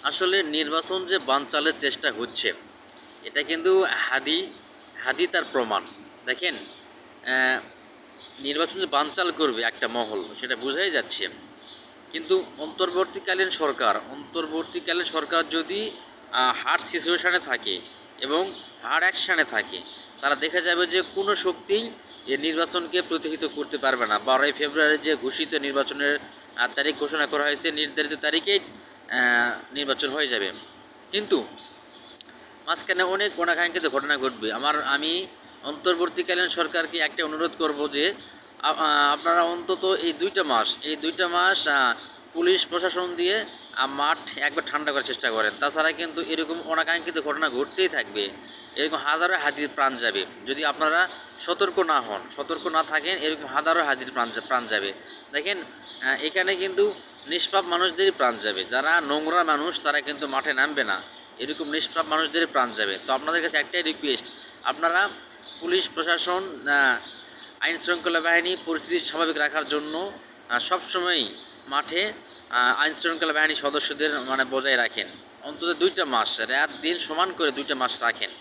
আসলে নির্বাচন যে বানচালের চেষ্টা হচ্ছে, এটা কিন্তু হাদি হাদি তার প্রমাণ। দেখেন, আহ, নির্বাচন যে বানচাল করবে একটা মহল, সেটা বোঝাই যাচ্ছে। কিন্তু অন্তর্বর্তীকালীন সরকার যদি হার্ড সিচুয়েশানে থাকে এবং হার্ড অ্যাকশানে থাকে, তারা দেখা যাবে যে কোনো শক্তিই এই নির্বাচনকে প্রতিহত করতে পারবে না। 12ই ফেব্রুয়ারি যে ঘোষিত নির্বাচনের তারিখ ঘোষণা করা হয়েছে, নির্ধারিত তারিখেই নির্বাচন হয়ে যাবে। কিন্তু মাঝখানে অনেক অনাকাঙ্ক্ষিত ঘটনা ঘটবে। আমি অন্তর্বর্তীকালীন সরকারকে একটা অনুরোধ করব যে আপনারা অন্তত এই দুইটা মাস পুলিশ প্রশাসন দিয়ে মাঠ একবার ঠান্ডা করার চেষ্টা করেন। তাছাড়া কিন্তু এরকম অনাকাঙ্ক্ষিত ঘটনা ঘটতেই থাকবে। এরকম হাজারো হাতির প্রাণ যাবে যদি আপনারা সতর্ক না থাকেন। এরকম হাজারো হাতির প্রাণ যাবে। দেখেন, এখানে কিন্তু নিষ্পাপ মানুষদেরই প্রাণ যাবে। যারা নোংরা মানুষ তারা কিন্তু মাঠে নামবে না, এরকম নিষ্পাপ মানুষদের প্রাণ যাবে। তো আপনাদের কাছে একটাই রিকোয়েস্ট, আপনারা পুলিশ প্রশাসন, আইন শৃঙ্খলা বাহিনী পরিস্থিতি স্বাভাবিক রাখার জন্য সবসময়ই মাঠে আইন শৃঙ্খলা বাহিনীর সদস্যদের বজায় রাখেন। অন্তত 2টা মাস, রাত দিন সমান করে 2টা মাস রাখেন।